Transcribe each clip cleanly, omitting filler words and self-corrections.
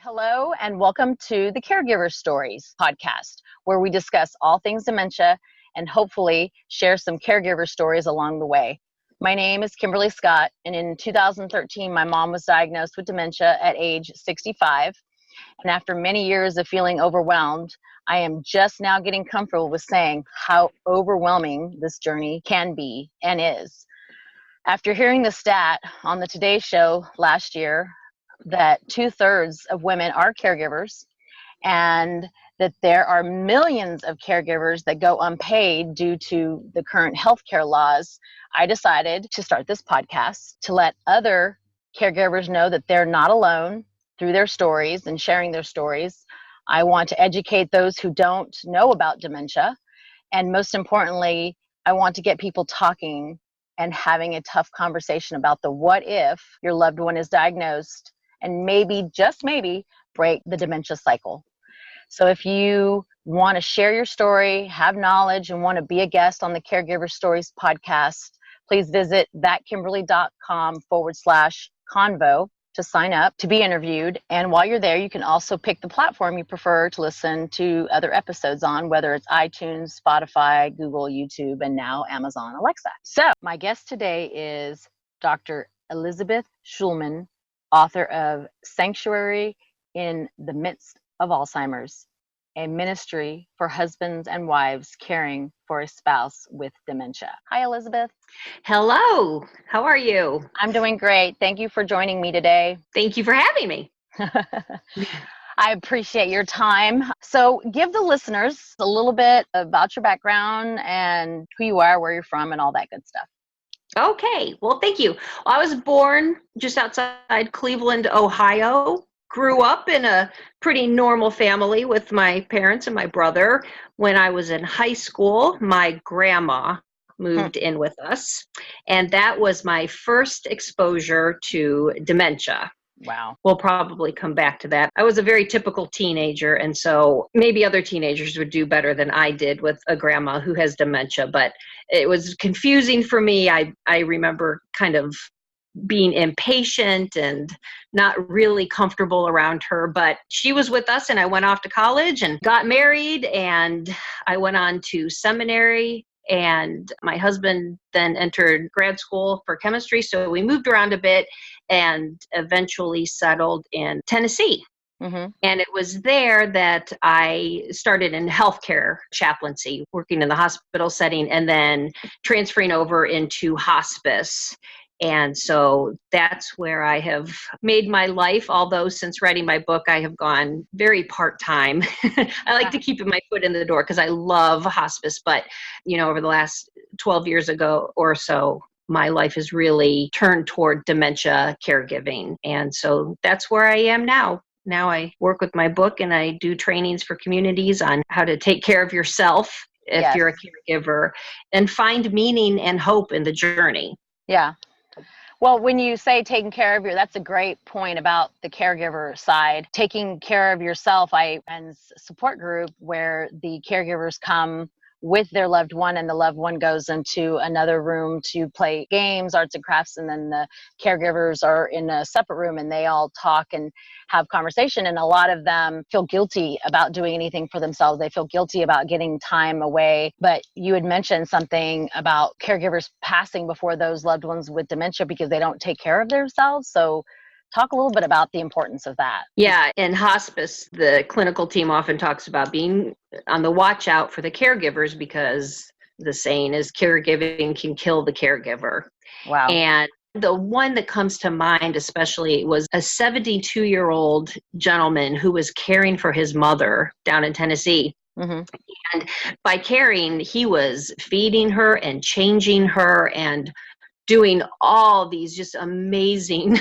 Hello, and welcome to the Caregiver Stories podcast, where we discuss all things dementia and hopefully share some caregiver stories along the way. My name is Kimberly Scott, and in 2013, my mom was diagnosed with dementia at age 65. And after many years of feeling overwhelmed, I am just now getting comfortable with saying how overwhelming this journey can be and is. After hearing the stat on the Today Show last year, that 2/3 of women are caregivers and that there are millions of caregivers that go unpaid due to the current healthcare laws, I decided to start this podcast to let other caregivers know that they're not alone through their stories and sharing their stories. I want to educate those who don't know about dementia. And most importantly, I want to get people talking and having a tough conversation about the what if your loved one is diagnosed and maybe, just maybe, break the dementia cycle. So if you want to share your story, have knowledge, and want to be a guest on the Caregiver Stories podcast, please visit ThatKimberly.com/convo to sign up to be interviewed. And while you're there, you can also pick the platform you prefer to listen to other episodes on, whether it's iTunes, Spotify, Google, YouTube, and now Amazon Alexa. So my guest today is Dr. Elizabeth Shulman, author of Sanctuary in the Midst of Alzheimer's, a ministry for husbands and wives caring for a spouse with dementia. Hi, Elizabeth. Hello. How are you? I'm doing great. Thank you for joining me today. Thank you for having me. I appreciate your time. So give the listeners a little bit about your background and who you are, where you're from, and all that good stuff. Okay. Well, thank you. I was born just outside Cleveland, Ohio. Grew up in a pretty normal family with my parents and my brother. When I was in high school, my grandma moved in with us, and that was my first exposure to dementia. Wow. We'll probably come back to that. I was a very typical teenager, and so maybe other teenagers would do better than I did with a grandma who has dementia, but it was confusing for me. I remember kind of being impatient and not really comfortable around her, but she was with us, and I went off to college and got married, and I went on to seminary, and my husband then entered grad school for chemistry. So we moved around a bit and eventually settled in Tennessee. Mm-hmm. And it was there that I started in healthcare chaplaincy, working in the hospital setting, and then transferring over into hospice. And so that's where I have made my life, although since writing my book, I have gone very part-time. I like to keep my foot in the door because I love hospice. But, over the last 12 years ago or so, my life has really turned toward dementia caregiving. And so that's where I am now. Now I work with my book and I do trainings for communities on how to take care of yourself if you're a caregiver and find meaning and hope in the journey. Yeah. Well, when you say taking care of that's a great point about the caregiver side. Taking care of yourself, and support group where the caregivers come with their loved one and the loved one goes into another room to play games, arts and crafts, and then the caregivers are in a separate room and they all talk and have conversation. And a lot of them feel guilty about doing anything for themselves. They feel guilty about getting time away. But you had mentioned something about caregivers passing before those loved ones with dementia because they don't take care of themselves. So talk a little bit about the importance of that. Yeah, in hospice, the clinical team often talks about being on the watch out for the caregivers because the saying is caregiving can kill the caregiver. Wow. And the one that comes to mind especially was a 72-year-old gentleman who was caring for his mother down in Tennessee. Mm-hmm. And by caring, he was feeding her and changing her and doing all these just amazing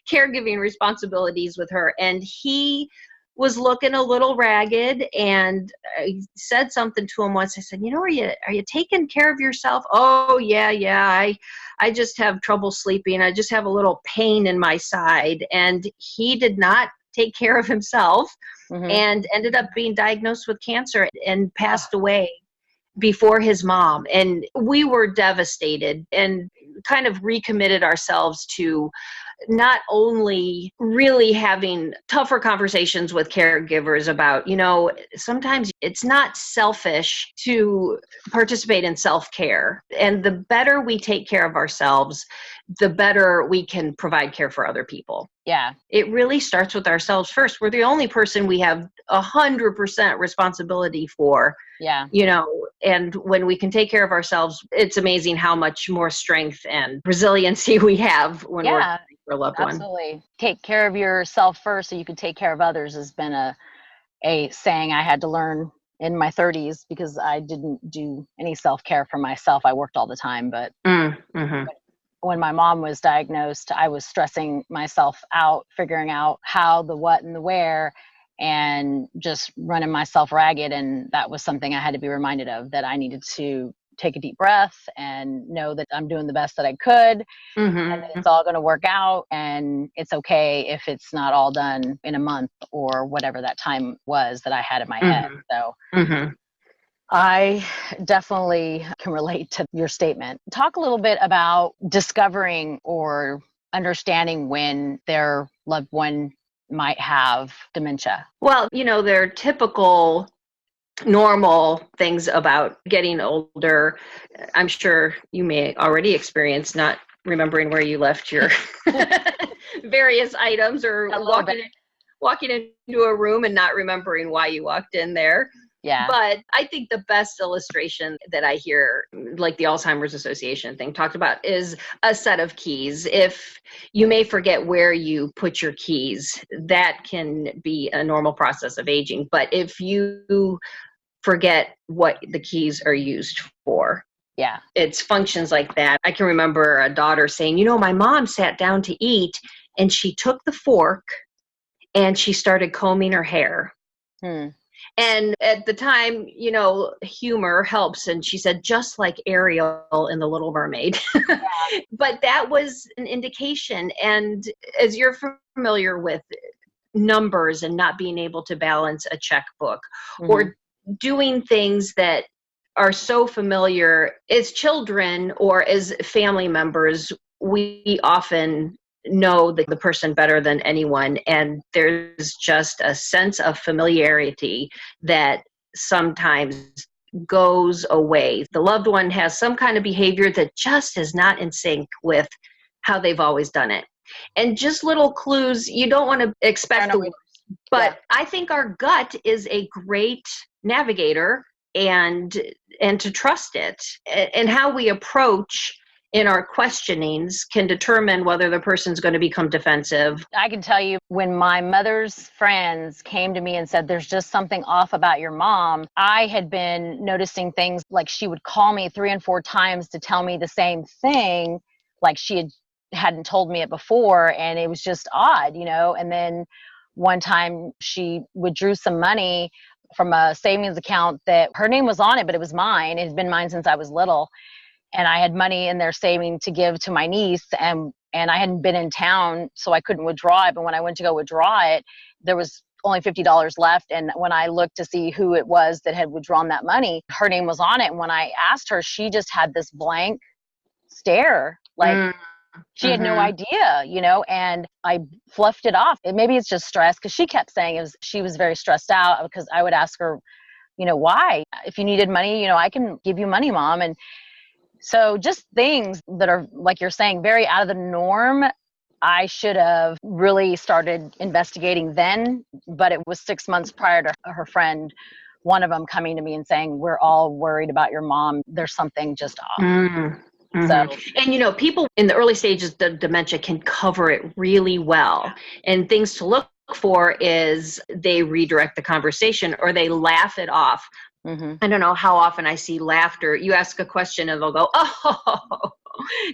caregiving responsibilities with her. And he was looking a little ragged, and I said something to him once. I said, are you taking care of yourself? Oh, yeah. I just have trouble sleeping. I just have a little pain in my side. And he did not take care of himself and ended up being diagnosed with cancer and passed away before his mom. And we were devastated and kind of recommitted ourselves to not only really having tougher conversations with caregivers about, sometimes it's not selfish to participate in self-care. And the better we take care of ourselves, the better we can provide care for other people. Yeah. It really starts with ourselves first. We're the only person we have 100% responsibility for. Yeah. And when we can take care of ourselves, it's amazing how much more strength and resiliency we have when we're caring for a loved one. Absolutely. Take care of yourself first so you can take care of others has been a saying I had to learn in my 30s because I didn't do any self-care for myself. I worked all the time, but when my mom was diagnosed, I was stressing myself out, figuring out how, the what, and the where, and just running myself ragged. And that was something I had to be reminded of, that I needed to take a deep breath and know that I'm doing the best that I could, and that it's all going to work out, and it's okay if it's not all done in a month or whatever that time was that I had in my head. So I definitely can relate to your statement. Talk a little bit about discovering or understanding when their loved one might have dementia. Well, there are typical normal things about getting older. I'm sure you may already experience not remembering where you left your various items, or walking into a room and not remembering why you walked in there. Yeah. But I think the best illustration that I hear, like the Alzheimer's Association thing talked about, is a set of keys. If you may forget where you put your keys, that can be a normal process of aging. But if you forget what the keys are used for, it's functions like that. I can remember a daughter saying, my mom sat down to eat and she took the fork and she started combing her hair. And at the time, humor helps. And she said, just like Ariel in The Little Mermaid. But that was an indication. And as you're familiar with numbers and not being able to balance a checkbook, or doing things that are so familiar as children or as family members, we often know the person better than anyone, and there's just a sense of familiarity that sometimes goes away. The loved one has some kind of behavior that just is not in sync with how they've always done it, and just little clues. You don't want to expect the worst, but I think our gut is a great navigator, and to trust it, and how we approach in our questionings can determine whether the person's going to become defensive. I can tell you, when my mother's friends came to me and said, there's just something off about your mom, I had been noticing things like she would call me 3 and 4 times to tell me the same thing, like she hadn't told me it before, and it was just odd, And then one time she withdrew some money from a savings account that her name was on it, but it was mine. It had been mine since I was little. And I had money in there saving to give to my niece, and I hadn't been in town, so I couldn't withdraw it. But when I went to go withdraw it, there was only $50 left. And when I looked to see who it was that had withdrawn that money, her name was on it. And when I asked her, she just had this blank stare, like she had no idea, and I fluffed it off. Maybe it's just stress, because she kept saying she was very stressed out, because I would ask her, why? If you needed money, I can give you money, Mom. And so just things that are, like you're saying, very out of the norm. I should have really started investigating then, but it was 6 months prior to her friend, one of them, coming to me and saying, we're all worried about your mom. There's something just off. So, and people in the early stages of dementia can cover it really well. And things to look for is they redirect the conversation, or they laugh it off. I don't know how often I see laughter. You ask a question and they'll go, oh,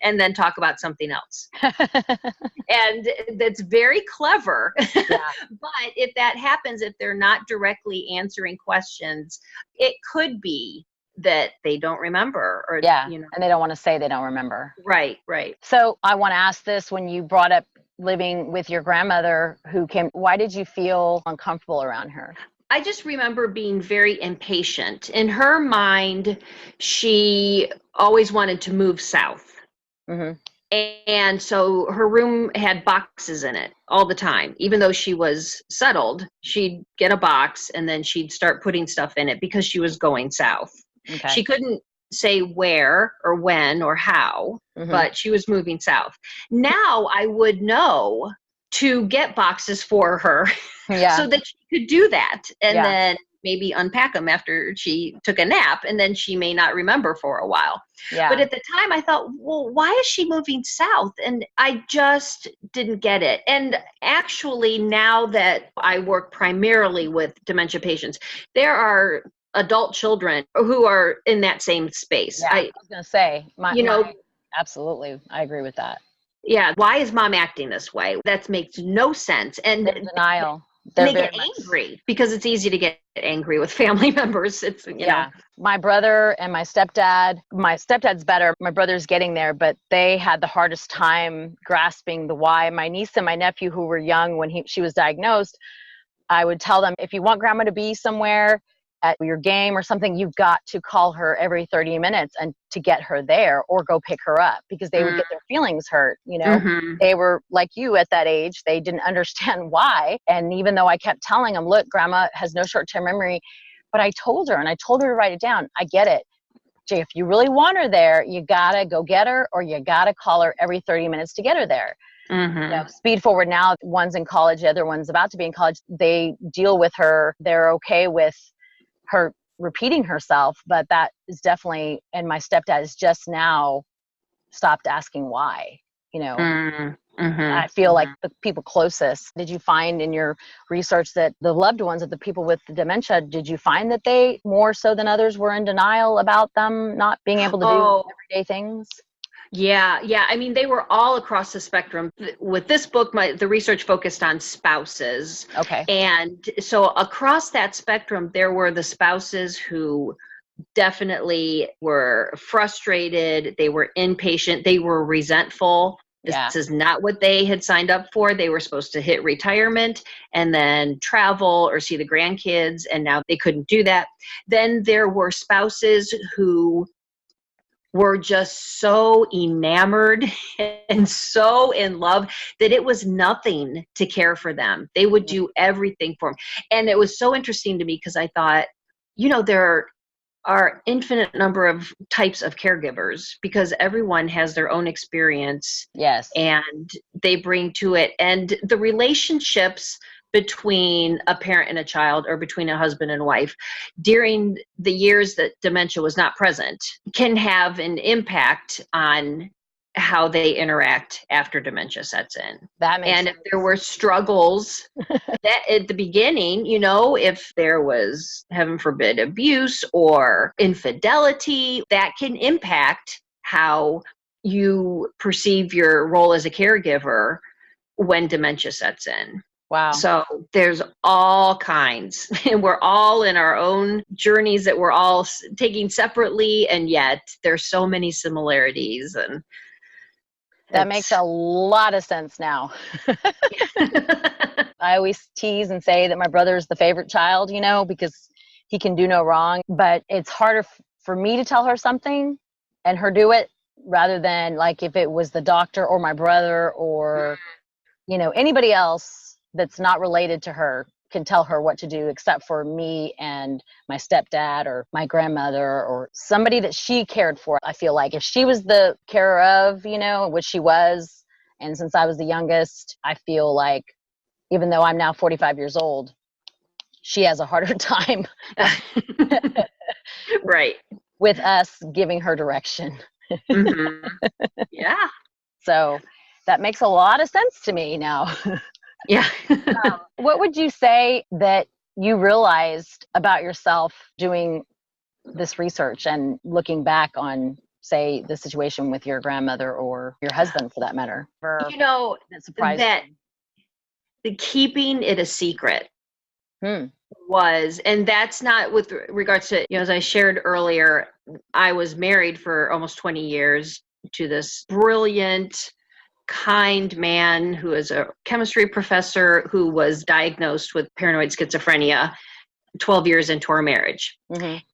and then talk about something else. And that's very clever. But if that happens, if they're not directly answering questions, it could be that they don't remember, or and they don't want to say they don't remember. Right. So I want to ask this: when you brought up living with your grandmother who came, why did you feel uncomfortable around her? I just remember being very impatient. In her mind, she always wanted to move south. And so her room had boxes in it all the time. Even though she was settled, she'd get a box and then she'd start putting stuff in it because she was going south. Okay. She couldn't say where or when or how, but she was moving south. Now I would know to get boxes for her so that she could do that. And then maybe unpack them after she took a nap, and then she may not remember for a while. But at the time I thought, well, why is she moving south? And I just didn't get it. And actually, now that I work primarily with dementia patients, there are adult children who are in that same space. I was going to say, absolutely. I agree with that. Yeah. Why is mom acting this way? That makes no sense. And denial. They get angry because it's easy to get angry with family members. It's, you know. My brother and my stepdad's better. My brother's getting there, but they had the hardest time grasping the why. My niece and my nephew, who were young when she was diagnosed, I would tell them, if you want grandma to be somewhere at your game or something, you've got to call her every 30 minutes and to get her there, or go pick her up, because they would get their feelings hurt. You know, they were like you at that age. They didn't understand why. And even though I kept telling them, look, grandma has no short-term memory, but I told her to write it down. I get it. Jay, if you really want her there, you gotta go get her, or you gotta call her every 30 minutes to get her there. You know, speed forward now, one's in college, the other one's about to be in college. They deal with her. They're okay with her repeating herself, but that is definitely, and my stepdad is just now stopped asking why, you know. I feel like the people closest, did you find in your research that the loved ones of the people with the dementia, did you find that they more so than others were in denial about them not being able to do everyday things? Yeah. I mean, they were all across the spectrum. With this book, the research focused on spouses. Okay. And so across that spectrum, there were the spouses who definitely were frustrated. They were impatient. They were resentful. This is not what they had signed up for. They were supposed to hit retirement and then travel or see the grandkids, and now they couldn't do that. Then there were spouses who were just so enamored and so in love that it was nothing to care for them. They would do everything for them. And it was so interesting to me because I thought, you know, there are infinite number of types of caregivers because everyone has their own experience. Yes. And they bring to it. And the relationships between a parent and a child, or between a husband and wife during the years that dementia was not present, can have an impact on how they interact after dementia sets in. That makes sense. If there were struggles that at the beginning, you know, if there was, heaven forbid, abuse or infidelity, that can impact how you perceive your role as a caregiver when dementia sets in. Wow. So there's all kinds, and we're all in our own journeys that we're all taking separately, and yet there's so many similarities. And that makes a lot of sense now. I always tease and say that my brother's the favorite child, you know, because he can do no wrong, but it's harder for me to tell her something and her do it, rather than like if it was the doctor or my brother or, you know, anybody else that's not related to her can tell her what to do, except for me and my stepdad or my grandmother or somebody that she cared for. I feel like if she was the carer of, you know, which she was, and since I was the youngest, I feel like even though I'm now 45 years old, she has a harder time right, with us giving her direction. Yeah. So that makes a lot of sense to me now. Yeah. What would you say that you realized about yourself doing this research and looking back on, say, the situation with your grandmother or your husband, for that matter? You know, that surprised that the keeping it a secret was, and that's not with regards to, you know, as I shared earlier, I was married for almost 20 years to this brilliant, kind man who is a chemistry professor who was diagnosed with paranoid schizophrenia 12 years into our marriage.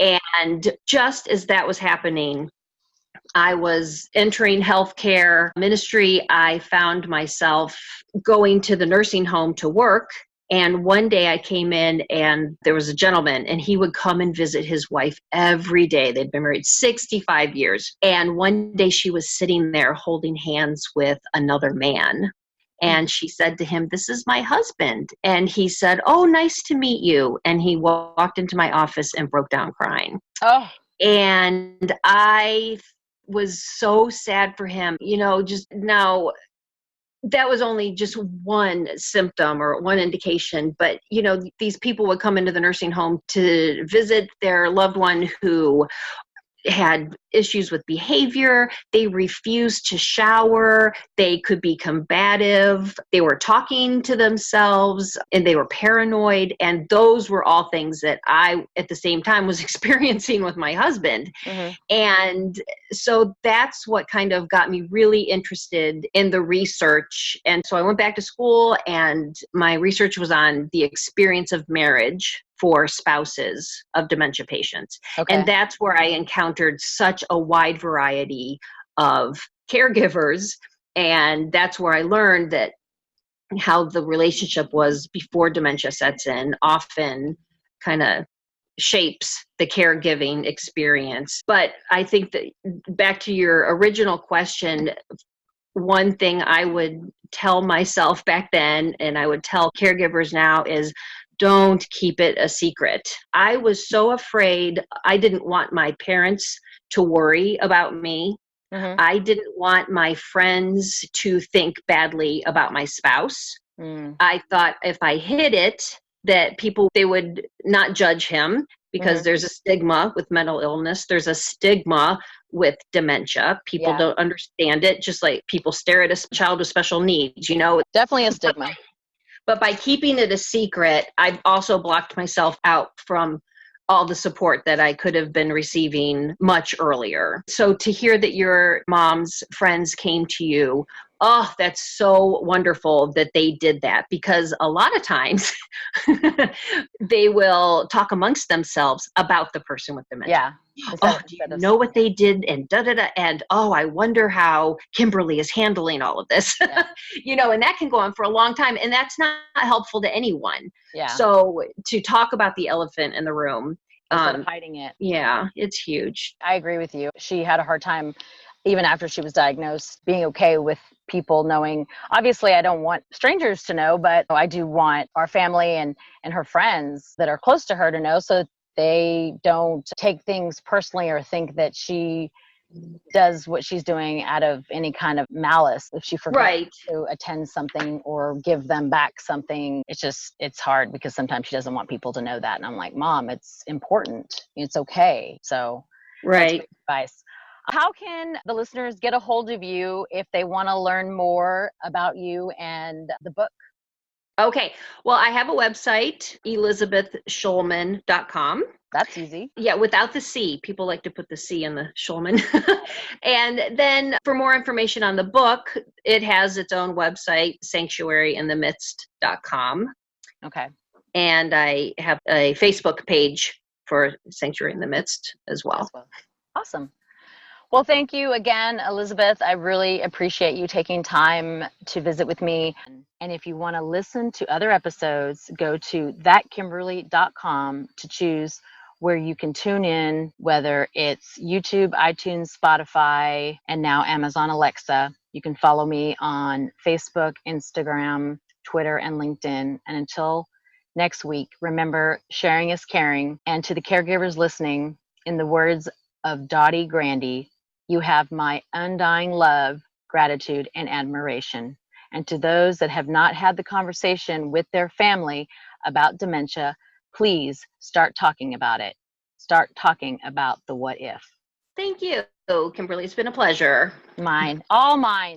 And just as that was happening, I was entering healthcare ministry. I found myself going to the nursing home to work. And one day I came in and there was a gentleman and he would come and visit his wife every day. They'd been married 65 years. And one day she was sitting there holding hands with another man. And she said to him, "This is my husband." And he said, "Oh, nice to meet you." And he walked into my office and broke down crying. Oh. And I was so sad for him. Just now, that was only just one symptom or one indication, but these people would come into the nursing home to visit their loved one who had issues with behavior. They refused to shower. They could be combative. They were talking to themselves and they were paranoid. And those were all things that I, at the same time, was experiencing with my husband. Mm-hmm. And so that's what kind of got me really interested in the research. And so I went back to school and my research was on the experience of marriage for spouses of dementia patients. Okay. And that's where I encountered such a wide variety of caregivers. And that's where I learned that how the relationship was before dementia sets in often kind of shapes the caregiving experience. But I think that back to your original question, one thing I would tell myself back then, and I would tell caregivers now, is don't keep it a secret. I was so afraid. I didn't want my parents to worry about me. Mm-hmm. I didn't want my friends to think badly about my spouse. Mm. I thought if I hid it, that they would not judge him because there's a stigma with mental illness. There's a stigma with dementia. People don't understand it, just like people stare at a child with special needs, Definitely a stigma. But by keeping it a secret, I've also blocked myself out from all the support that I could have been receiving much earlier. So to hear that your mom's friends came to you, oh, that's so wonderful that they did that, because a lot of times they will talk amongst themselves about the person with dementia. Yeah. Oh, do you know what they did? And da-da-da. And, oh, I wonder how Kimberly is handling all of this. Yeah. And that can go on for a long time. And that's not helpful to anyone. Yeah. So to talk about the elephant in the room. Instead of hiding it. Yeah, it's huge. I agree with you. She had a hard time, even after she was diagnosed, being okay with people knowing. Obviously, I don't want strangers to know, but I do want our family and her friends that are close to her to know, so they don't take things personally or think that she does what she's doing out of any kind of malice. If she forgets to attend something or give them back something, it's hard because sometimes she doesn't want people to know that. And I'm like, Mom, it's important. It's okay. So that's great advice. How can the listeners get a hold of you if they want to learn more about you and the book? Okay. Well, I have a website, elizabethshulman.com. That's easy. Yeah, without the C. People like to put the C in the Shulman. And then for more information on the book, it has its own website, sanctuaryinthemidst.com. Okay. And I have a Facebook page for Sanctuary in the Midst as well. Awesome. Well, thank you again, Elizabeth. I really appreciate you taking time to visit with me. And if you want to listen to other episodes, go to ThatKimberly.com to choose where you can tune in, whether it's YouTube, iTunes, Spotify, and now Amazon Alexa. You can follow me on Facebook, Instagram, Twitter, and LinkedIn. And until next week, remember, sharing is caring. And to the caregivers listening, in the words of Dottie Grandy, you have my undying love, gratitude, and admiration. And to those that have not had the conversation with their family about dementia, please start talking about it. Start talking about the what if. Thank you, Kimberly. It's been a pleasure. Mine. All mine.